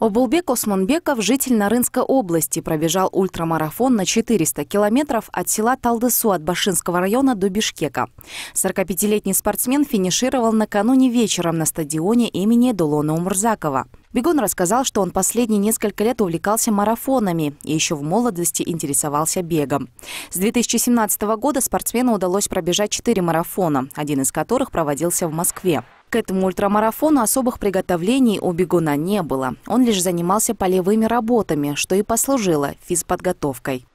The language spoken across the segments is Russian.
Обулбек Осмонбеков, житель Нарынской области, пробежал ультрамарафон на 400 километров от села Талдысу от Башинского района до Бишкека. 45-летний спортсмен финишировал накануне вечером на стадионе имени Дулона Умурзакова. Бегун рассказал, что он последние несколько лет увлекался марафонами и еще в молодости интересовался бегом. С 2017 года спортсмену удалось пробежать 4 марафона, один из которых проводился в Москве. К этому ультрамарафону особых приготовлений у бегуна не было. Он лишь занимался полевыми работами, что и послужило физподготовкой.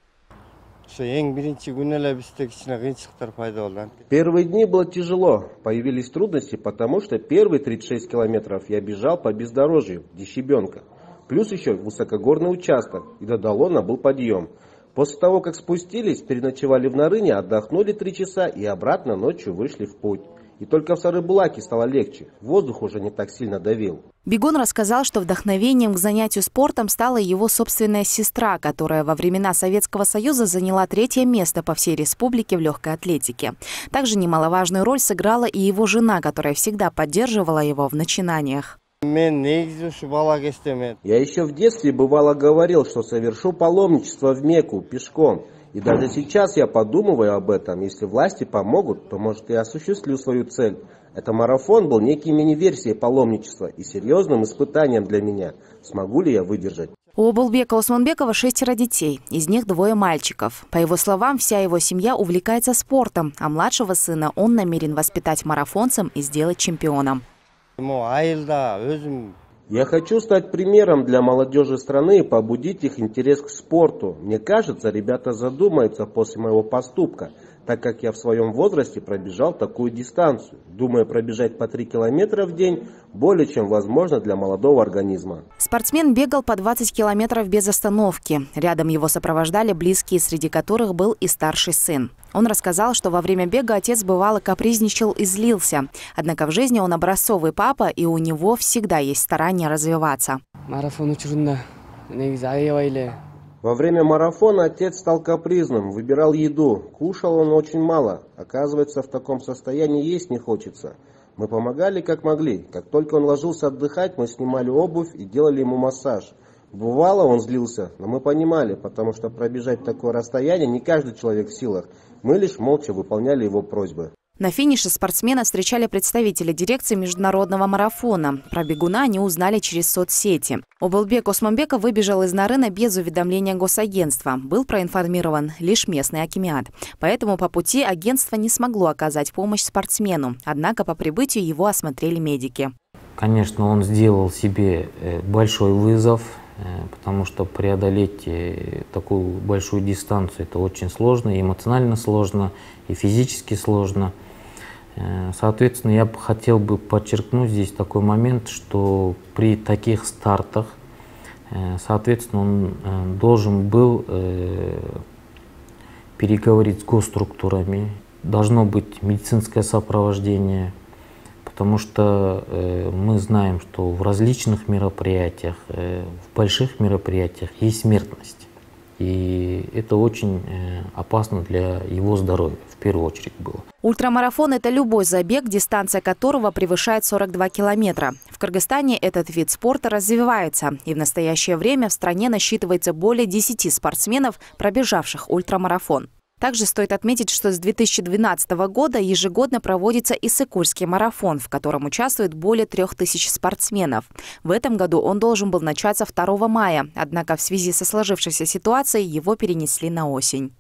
Первые дни было тяжело. Появились трудности, потому что первые 36 километров я бежал по бездорожью, где щебенка. Плюс еще высокогорный участок, и до Долона был подъем. После того, как спустились, переночевали в Нарыне, отдохнули 3 часа и обратно ночью вышли в путь. И только в Сары-Булаке стало легче. Воздух уже не так сильно давил. Бегун рассказал, что вдохновением к занятию спортом стала его собственная сестра, которая во времена Советского Союза заняла 3-е место по всей республике в легкой атлетике. Также немаловажную роль сыграла и его жена, которая всегда поддерживала его в начинаниях. Я еще в детстве бывало говорил, что совершу паломничество в Мекку пешком. И даже сейчас я подумываю об этом. Если власти помогут, то, может, и осуществлю свою цель. Это марафон был некий мини-версией паломничества и серьезным испытанием для меня. Смогу ли я выдержать? У Обулбека Осмонбекова 6 детей, из них 2 мальчиков. По его словам, вся его семья увлекается спортом, а младшего сына он намерен воспитать марафонцем и сделать чемпионом. Я хочу стать примером для молодежи страны и побудить их интерес к спорту. Мне кажется, ребята задумаются после моего поступка, так как я в своем возрасте пробежал такую дистанцию. Думаю, пробежать по 3 километра в день более чем возможно для молодого организма. Спортсмен бегал по 20 километров без остановки. Рядом его сопровождали близкие, среди которых был и старший сын. Он рассказал, что во время бега отец бывало капризничал и злился. Однако в жизни он образцовый папа, и у него всегда есть старание развиваться. Во время марафона отец стал капризным, выбирал еду. Кушал он очень мало. Оказывается, в таком состоянии есть не хочется. Мы помогали как могли. Как только он ложился отдыхать, мы снимали обувь и делали ему массаж. Бывало, он злился, но мы понимали, потому что пробежать такое расстояние не каждый человек в силах. Мы лишь молча выполняли его просьбы. На финише спортсмена встречали представители дирекции международного марафона. Про бегуна они узнали через соцсети. Обулбек Осмонбеков выбежал из Нарына без уведомления госагентства. Был проинформирован лишь местный акимиат. Поэтому по пути агентство не смогло оказать помощь спортсмену. Однако по прибытию его осмотрели медики. Конечно, он сделал себе большой вызов, потому что преодолеть такую большую дистанцию это очень сложно, и эмоционально сложно, и физически сложно. Соответственно, я хотел бы подчеркнуть здесь такой момент, что при таких стартах, соответственно, он должен был переговорить с госструктурами, должно быть медицинское сопровождение, потому что мы знаем, что в различных мероприятиях, в больших мероприятиях есть смертность. И это очень опасно для его здоровья, в первую очередь было. Ультрамарафон – это любой забег, дистанция которого превышает 42 километра. В Кыргызстане этот вид спорта развивается, и в настоящее время в стране насчитывается более 10 спортсменов, пробежавших ультрамарафон. Также стоит отметить, что с 2012 года ежегодно проводится Иссык-Кульский марафон, в котором участвует более 3000 спортсменов. В этом году он должен был начаться 2 мая, однако в связи со сложившейся ситуацией его перенесли на осень.